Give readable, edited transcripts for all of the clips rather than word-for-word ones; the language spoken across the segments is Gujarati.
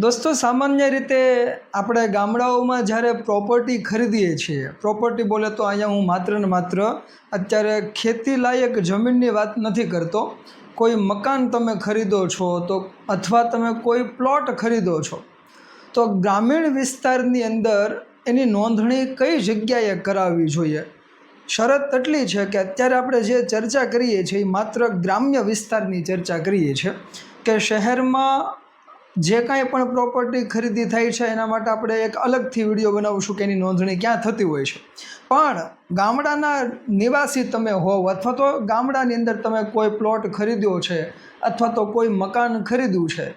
દોસ્તો, સામાન્ય રીતે આપણે ગામડાઓમાં જ્યારે પ્રોપર્ટી ખરીદીએ છીએ, પ્રોપર્ટી બોલે તો અહીંયા હું માત્ર ને માત્ર અત્યારે ખેતી લાયક જમીનની વાત નથી કરતો. કોઈ મકાન તમે ખરીદો છો તો અથવા તમે કોઈ પ્લોટ ખરીદો છો તો ગ્રામીણ વિસ્તારની અંદર એની નોંધણી કઈ જગ્યાએ કરાવવી જોઈએ. શરત એટલી છે કે અત્યારે આપણે જે ચર્ચા કરીએ છીએ એ માત્ર ગ્રામ્ય વિસ્તારની ચર્ચા કરીએ છીએ કે શહેરમાં જે કાંઈ પણ પ્રોપર્ટી ખરીદી થાય છે એના માટે આપણે એક અલગથી વિડીયો બનાવીશું કે એની નોંધણી ક્યાં થતી હોય છે. પણ ગામડાના નિવાસી તમે હોવ અથવા તો ગામડાની અંદર તમે કોઈ પ્લોટ ખરીદ્યો છે અથવા તો કોઈ મકાન ખરીદ્યું છે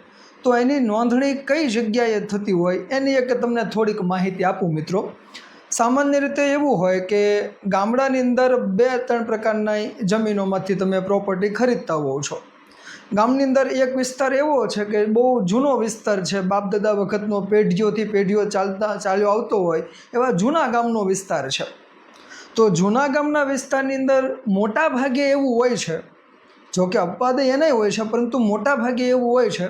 તો એની નોંધણી કઈ જગ્યાએ થતી હોય એની એક તમને થોડીક માહિતી આપું મિત્રો. સામાન્ય રીતે એવું હોય કે ગામડાની અંદર 2-3 પ્રકારના જમીનોમાંથી તમે પ્રોપર્ટી ખરીદતા હોવ છો. ગામની અંદર એક વિસ્તાર એવો છે કે બહુ જૂનો વિસ્તાર છે, બાપ દાદા વખતનો પેઢીઓથી પેઢીઓ ચાલ્યો આવતો હોય એવા જૂના ગામનો વિસ્તાર છે. તો જૂના ગામના વિસ્તારની અંદર મોટા ભાગે એવું હોય છે, જોકે અપવાદ એનાય હોય છે, પરંતુ મોટા ભાગે એવું હોય છે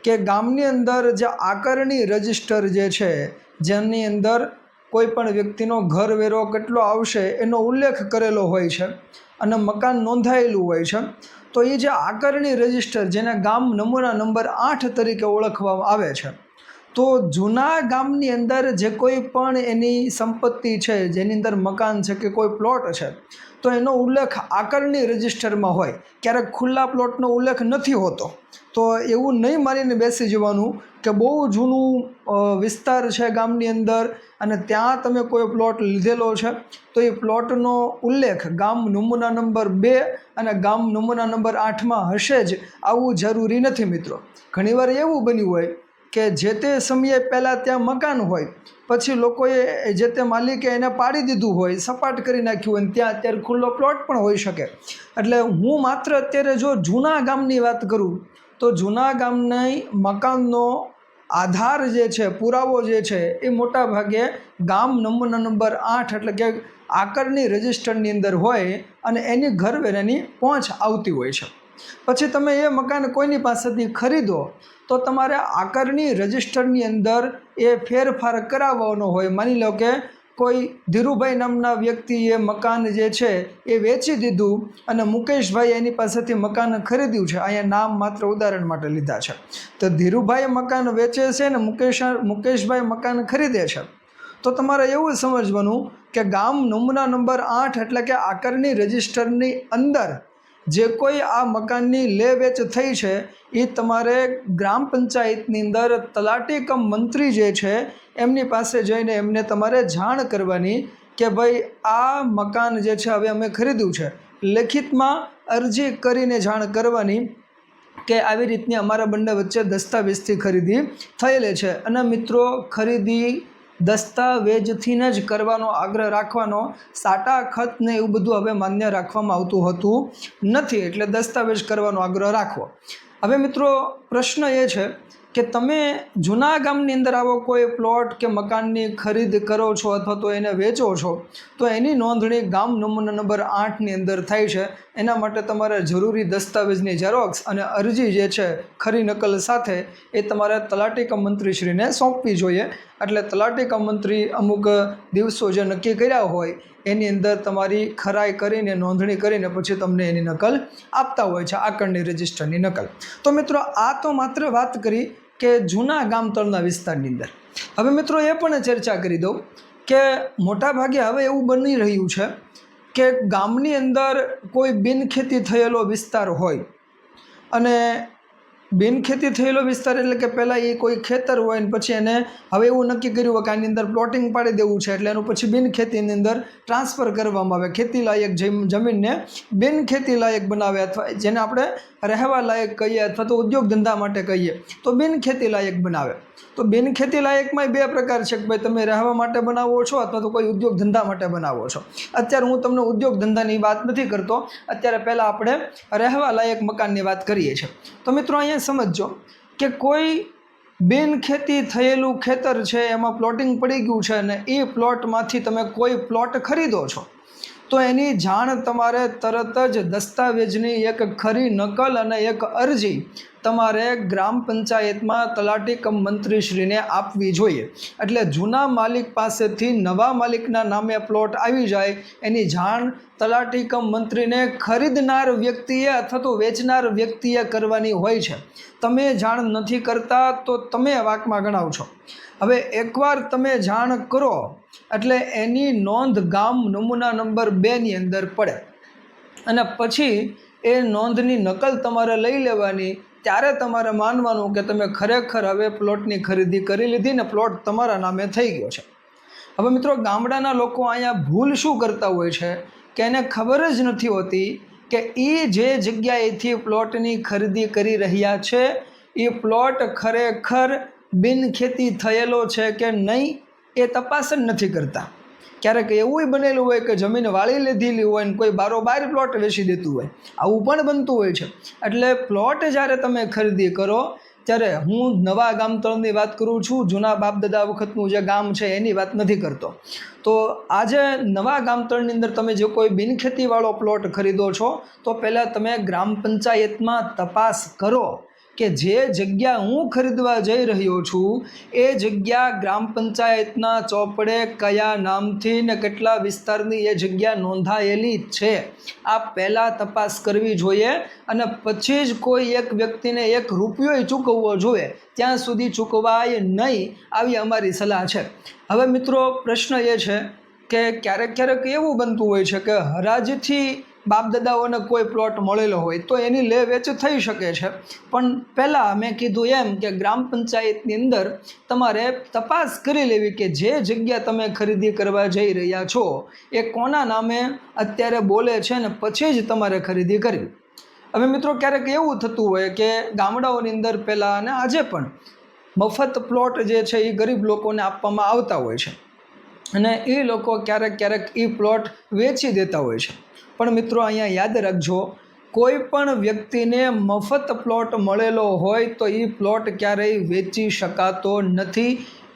કે ગામની અંદર જે આકારણી રજિસ્ટર જે છે, જેની અંદર કોઈ પણ વ્યક્તિનો ઘર વેરો કેટલો આવશે એનો ઉલ્લેખ કરેલો હોય છે અને મકાન નોંધાયેલું હોય છે. તો એ જે આકારણી રજિસ્ટર, જેને ગામ નમૂના નંબર 8 તરીકે ઓળખવામાં આવે છે, તો જૂના ગામની અંદર જે કોઈ પણ એની સંપત્તિ છે, જેની અંદર મકાન છે કે કોઈ પ્લોટ છે, તો એનો ઉલ્લેખ આકારણી રજિસ્ટરમાં હોય. ક્યારેક ખુલ્લા પ્લોટનો ઉલ્લેખ નથી હોતો. તો એવું નહીં માનીને બેસી જવાનું કે બહુ જૂનું વિસ્તાર છે ગામની અંદર અને ત્યાં તમે કોઈ પ્લોટ લીધેલો છે તો એ પ્લોટનો ઉલ્લેખ ગામ નમૂના નંબર 2 અને ગામ નમૂના નંબર 8માં હશે જ, આવું જરૂરી નથી મિત્રો. ઘણીવાર એવું બન્યું હોય કે જે તે સમયે પહેલાં ત્યાં મકાન હોય, પછી લોકોએ જે તે માલિકે એને પાડી દીધું હોય, સપાટ કરી નાખ્યું હોય, ત્યાં અત્યારે ખુલ્લો પ્લોટ પણ હોઈ શકે. એટલે હું માત્ર અત્યારે જો જૂના ગામની વાત કરું તો જૂના ગામની મકાનનો આધાર જે છે, પુરાવો જે છે, એ મોટા ભાગે ગામ નમૂના નંબર 8 એટલે કે આકારણી રજિસ્ટરની અંદર હોય અને એની ઘરવેરાની પહોંચ આવતી હોય છે. પછી તમે એ મકાન કોઈની પાસેથી ખરીદો તો તમારે આકારણી રજિસ્ટરની અંદર એ ફેરફાર કરાવવાનો હોય. માની લો કે કોઈ ધીરુભાઈ નામના વ્યક્તિએ મકાન જે છે એ વેચી દીધું અને મુકેશભાઈ એની પાસેથી મકાન ખરીદ્યું છે. અહીંયા નામ માત્ર ઉદાહરણ માટે લીધા છે. તો ધીરુભાઈ મકાન વેચે છે ને મુકેશભાઈ મકાન ખરીદે છે, તો તમારે એવું સમજવાનું કે ગામ નમૂના નંબર 8 એટલે કે આકારણી રજિસ્ટરની અંદર જે કોઈ આ મકાનની લે વેચ થઈ છે એ તમારે ગ્રામ પંચાયતની અંદર તલાટી કમ મંત્રી જે છે એમની પાસે જઈને એમને તમારે જાણ કરવાની કે ભાઈ આ મકાન જે છે હવે અમે ખરીદ્યું છે. લેખિતમાં અરજી કરીને જાણ કરવાની કે આવી રીતની અમારા બંને વચ્ચે દસ્તાવેજથી ખરીદી થયેલી છે. અને મિત્રો, ખરીદી દસ્તાવેજથી જ કરવાનો આગ્રહ રાખવાનો. સાટા ખત ને એવું બધું હવે માન્ય રાખવામાં આવતું હોતું નથી, એટલે દસ્તાવેજ કરવાનો આગ્રહ રાખવો. હવે મિત્રો, પ્રશ્ન એ છે કે તમે જૂના ગામની અંદર આવો કોઈ પ્લોટ કે મકાનની ખરીદ કરો છો અથવા તો એને વેચો છો તો એની નોંધણી ગામ નમૂના નંબર 8ની અંદર થાય છે. એના માટે તમારે જરૂરી દસ્તાવેજની ઝેરોક્સ અને અરજી જે છે ખરી નકલ સાથે એ તમારે તલાટી કમ મંત્રીશ્રીને સોંપવી જોઈએ. એટલે તલાટી કમ મંત્રી અમુક દિવસો જે નક્કી કર્યા હોય એની અંદર તમારી ખરાઈ કરીને નોંધણી કરીને પછી તમને એની નકલ આપતા હોય છે, આકારણી રજિસ્ટરની નકલ. તો મિત્રો, આ તો માત્ર વાત કરી કે જૂના ગામતળના વિસ્તારની અંદર. હવે મિત્રો, એ પણ ચર્ચા કરી દઉં કે મોટાભાગે હવે એવું બની રહ્યું છે કે ગામની અંદર કોઈ બિનખેતી થયેલો વિસ્તાર હોય અને બિનખેતી થયેલો વિસ્તાર એટલે કે પહેલાં એ કોઈ ખેતર હોય ને પછી એને હવે એવું નક્કી કર્યું હોય કે આની અંદર પ્લોટિંગ પાડી દેવું છે, એટલે એનું પછી બિનખેતીની અંદર ટ્રાન્સફર કરવામાં આવે. ખેતી લાયક જમીનને બિનખેતી લાયક બનાવે, અથવા જેને આપણે રહેવા લાયક કહીએ અથવા તો ઉદ્યોગ ધંધા માટે કહીએ તો બિનખેતી લાયક બનાવે. તો બિનખેતી લાયકમાં 2 પ્રકાર છે કે ભાઈ તમે રહેવા માટે બનાવો છો અથવા તો કોઈ ઉદ્યોગ ધંધા માટે બનાવો છો. અત્યારે હું તમને ઉદ્યોગ ધંધાની વાત નથી કરતો, અત્યારે પહેલાં આપણે રહેવા લાયક મકાનની વાત કરીએ છીએ. તો મિત્રો, અહીંયા સમજો કે કોઈ બિનખેતી થયેલું ખેતર છે, એમાં પ્લોટિંગ પડી ગયું છે અને એ પ્લોટમાંથી તમે કોઈ પ્લોટ ખરીદો છો તો એની જાણ તમારે તરત જ દસ્તાવેજની એક ખરી નકલ અને એક અરજી તમારે ગ્રામ પંચાયતમાં તલાટી કમ મંત્રીશ્રીને આપવી જોઈએ. એટલે જૂના માલિક પાસેથી નવા માલિકના નામે પ્લોટ આવી જાય એની જાણ તલાટી કમ મંત્રીને ખરીદનાર વ્યક્તિએ અથવા તો વેચનાર વ્યક્તિએ કરવાની હોય છે. તમે જાણ નથી કરતા તો તમે વાંકમાં ગણાવ છો. હવે એકવાર તમે જાણ કરો એટલે એની નોંધ ગામ નમૂના નંબર 2ની અંદર પડે અને પછી એ નોંધની નકલ તમારે લઈ લેવાની. ત્યારે તમારે માનવાનું કે તમે ખરેખર હવે પ્લોટની ખરીદી કરી લીધી ને પ્લોટ તમારા નામે થઈ ગયો છે. હવે મિત્રો, ગામડાના લોકો અહીંયા ભૂલ શું કરતા હોય છે કે એને ખબર જ નથી હોતી કે એ જે જગ્યાએથી પ્લોટની ખરીદી કરી રહ્યા છે એ પ્લોટ ખરેખર બિનખેતી થયેલો છે કે નહીં એ તપાસ જ નથી કરતા. ક્યારેક એવું બનેલું હોય કે જમીન વાળી લીધેલી હોય ને કોઈ બારોબાર પ્લોટ વેચી દેતું હોય, આવું પણ બનતું હોય છે. એટલે પ્લોટ જ્યારે તમે ખરીદી કરો ત્યારે હું નવા ગામતળની વાત કરું છું, જૂના બાપ દાદા વખતનું જે ગામ છે એની વાત નથી કરતો. તો આજે નવા ગામતળની અંદર તમે જો કોઈ બિનખેતીવાળો પ્લોટ ખરીદો છો તો પહેલાં તમે ગ્રામ પંચાયતમાં તપાસ કરો કે જે જગ્યા હું ખરીદવા જઈ રહ્યો છું એ જગ્યા ગ્રામ પંચાયતના ચોપડે કયા નામથી ને કેટલા વિસ્તારની એ જગ્યા નોંધાયેલી છે. આ પહેલાં તપાસ કરવી જોઈએ અને પછી જ કોઈ એક વ્યક્તિને 1 રૂપિયો ચૂકવવો જોઈએ. ત્યાં સુધી ચૂકવાય નહીં, આવી અમારી સલાહ છે. હવે મિત્રો, પ્રશ્ન એ છે કે ક્યારેક એવું બનતું હોય છે કે હરાજીથી બાપ દાદાઓને કોઈ પ્લોટ મળેલો હોય તો એની લે વેચ થઈ શકે છે. પણ પહેલાં મેં કીધું એમ કે ગ્રામ પંચાયતની અંદર તમારે તપાસ કરી લેવી કે જે જગ્યા તમે ખરીદી કરવા જઈ રહ્યા છો એ કોના નામે અત્યારે બોલે છે ને પછી જ તમારે ખરીદી કરવી. હવે મિત્રો, ક્યારેક એવું થતું હોય કે ગામડાઓની અંદર પહેલાં અને આજે પણ મફત પ્લોટ જે છે એ ગરીબ લોકોને આપવામાં આવતા હોય છે અને એ લોકો ક્યારેક એ પ્લોટ વેચી દેતા હોય છે. પણ મિત્રો, અહીંયા યાદ રાખજો, કોઈ પણ વ્યક્તિને મફત પ્લોટ મળેલો હોય તો એ પ્લોટ ક્યારેય વેચી શકાતો નથી.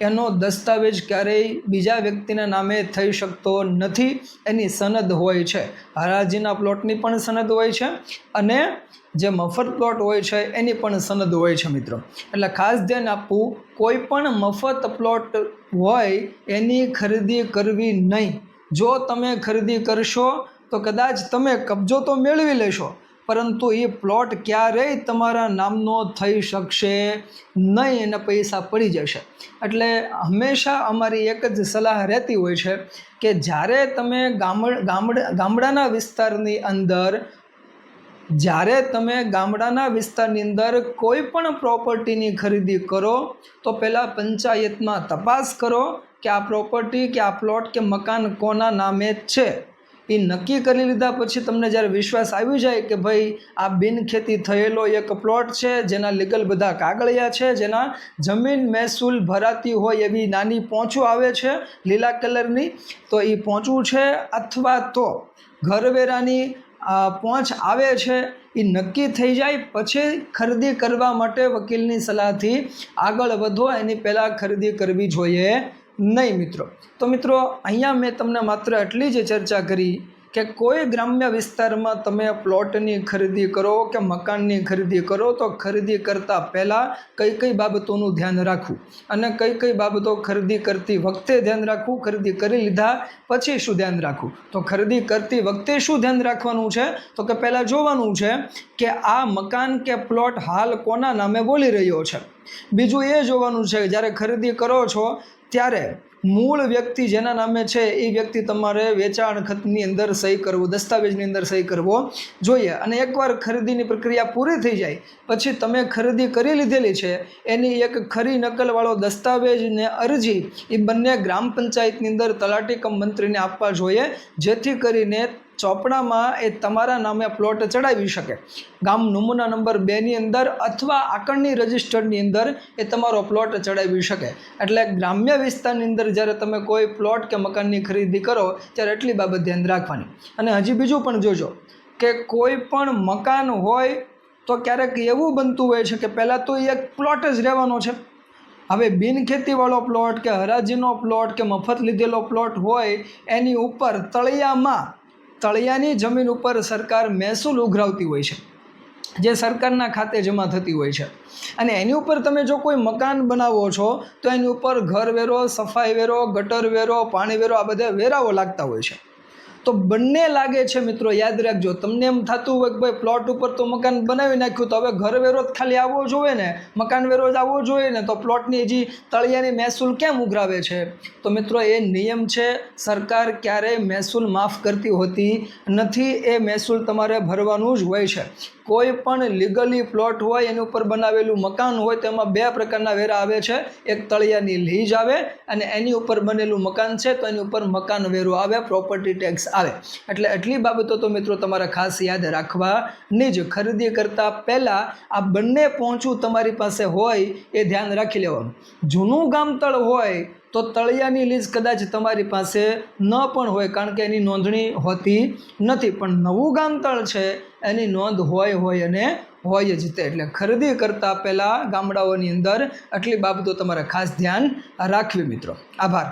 એનો દસ્તાવેજ ક્યારેય બીજા વ્યક્તિના નામે થઈ શકતો નથી. એની સનદ હોય છે, હરાજીના પ્લોટની પણ સનદ હોય છે અને જે મફત પ્લોટ હોય છે એની પણ સનદ હોય છે મિત્રો. એટલે ખાસ ધ્યાન આપવું, કોઈ પણ મફત પ્લોટ હોય એની ખરીદી કરવી નહીં. જો તમે ખરીદી કરશો તો કદાચ તમે કબજો તો મેળવી લેશો પરંતુ એ પ્લોટ ક્યારેય તમારા નામનો થઈ શકશે નહીં, એના પૈસા પડી જશે. એટલે હંમેશા અમારી એક જ સલાહ રહેતી હોય છે કે જ્યારે તમે ગામડાના વિસ્તારની અંદર કોઈ પણ પ્રોપર્ટીની ખરીદી કરો તો પહેલાં પંચાયતમાં તપાસ કરો કે આ પ્રોપર્ટી કે આ પ્લોટ કે મકાન કોના નામે છે. એ નક્કી કરી લીધા પછી તમને જ્યારે વિશ્વાસ આવી જાય કે ભાઈ આ બિનખેતી થયેલો એક પ્લોટ છે જેના લીગલ બધા કાગળિયા છે, જેના જમીન મહેસૂલ ભરાતી હોય એવી નાની પોંચું આવે છે લીલા કલરની, તો એ પોંચું છે અથવા તો ઘરવેરાની પહોંચ આવે છે, એ નક્કી થઈ જાય પછી ખરીદી કરવા માટે વકીલની સલાહથી આગળ વધો. એની પહેલાં ખરીદી કરવી જોઈએ નહીં મિત્રો. તો મિત્રો, અહીંયા મેં તમને માત્ર એટલી જ ચર્ચા કરી કે કોઈ ગ્રામ્ય વિસ્તારમાં તમે પ્લોટની ખરીદી કરો કે મકાનની ખરીદી કરો તો ખરીદી કરતાં પહેલાં કઈ બાબતોનું ધ્યાન રાખવું અને કઈ બાબતો ખરીદી કરતી વખતે ધ્યાન રાખવું, ખરીદી કરી લીધા પછી શું ધ્યાન રાખવું. તો ખરીદી કરતી વખતે શું ધ્યાન રાખવાનું છે તો કે પહેલાં જોવાનું છે કે આ મકાન કે પ્લોટ હાલ કોના નામે બોલી રહ્યો છે. બીજું એ જોવાનું છે કે જ્યારે ખરીદી કરો છો ત્યારે મૂળ વ્યક્તિ જેના નામે છે એ વ્યક્તિ તમારે વેચાણ ખતની અંદર સહી કરવું, દસ્તાવેજની અંદર સહી કરવો જોઈએ. અને એકવાર ખરીદીની પ્રક્રિયા પૂરી થઈ જાય પછી તમે ખરીદી કરી લીધેલી છે એની એક ખરી નકલવાળો દસ્તાવેજ ને અરજી એ બંને ગ્રામ પંચાયતની અંદર તલાટી કમ મંત્રીને આપવા જોઈએ, જેથી કરીને ચોપડામાં એ તમારા નામે પ્લોટ ચડાવી શકે. ગામ નમૂના નંબર 2ની અંદર અથવા આકરણી રજિસ્ટરની અંદર એ તમારો પ્લોટ ચડાવી શકે. એટલે ગ્રામ્ય વિસ્તારની અંદર જ્યારે તમે કોઈ પ્લોટ કે મકાનની ખરીદી કરો ત્યારે એટલી બાબત ધ્યાન રાખવાની. અને હજી બીજું પણ જોજો કે કોઈ પણ મકાન હોય તો ક્યારેક એવું બનતું હોય છે કે પહેલાં તો એક પ્લોટ જ રહેવાનો છે. હવે બિનખેતીવાળો પ્લોટ કે હરાજીનો પ્લોટ કે મફત લીધેલો પ્લોટ હોય એની ઉપર તળિયાની જમીન ઉપર સરકાર મહેસૂલ ઉઘરાવતી હોય છે. જે સરકારના ખાતે જમા થતી હોય છે અને એની ઉપર તમે જો કોઈ મકાન બનાવો છો તો એની ઉપર ઘરવેરો, સફાઈ વેરો, ગટર વેરો, પાણી વેરો, આ બધા વેરાઓ લાગતા હોય છે. તો બંને લાગે છે મિત્રો, યાદ રાખજો. તમને એમ થતું હોય કે ભાઈ પ્લોટ ઉપર તો મકાન બનાવી નાખ્યું, તો હવે ઘરવેરો જ ખાલી આવવો જોઈએ ને, મકાન વેરો જ આવવો જોઈએ ને, તો પ્લોટની હજી તળિયાની મહેસૂલ કેમ ઉઘરાવે છે? તો મિત્રો એ નિયમ છે, સરકાર ક્યારેય મહેસૂલ માફ કરતી હોતી નથી. એ મહેસૂલ તમારે ભરવાનું જ હોય છે. કોઈ પણ લીગલી પ્લોટ હોય, એની ઉપર બનાવેલું મકાન હોય, તો એમાં 2 પ્રકારના વેરા આવે છે. એક તળિયાની લીઝ આવે અને એની ઉપર બનેલું મકાન છે તો એની ઉપર મકાન વેરો આવે, પ્રોપર્ટી ટેક્સ આવે. એટલે એટલી બાબતો તો મિત્રો તમારે ખાસ યાદ રાખવાની જ. ખરીદી કરતાં પહેલાં આ બંને પહોંચવું તમારી પાસે હોય એ ધ્યાન રાખી લેવાનું. જૂનું ગામતળ હોય તો તળિયાની લીઝ કદાચ તમારી પાસે ન પણ હોય, કારણ કે એની નોંધણી હોતી નથી. પણ નવું ગામતળ છે એની નોંધ હોય અને હોય જ તે. એટલે ખરીદી કરતાં પહેલાં ગામડાઓની અંદર આટલી બાબતો તમારે ખાસ ધ્યાન રાખવી મિત્રો. આભાર.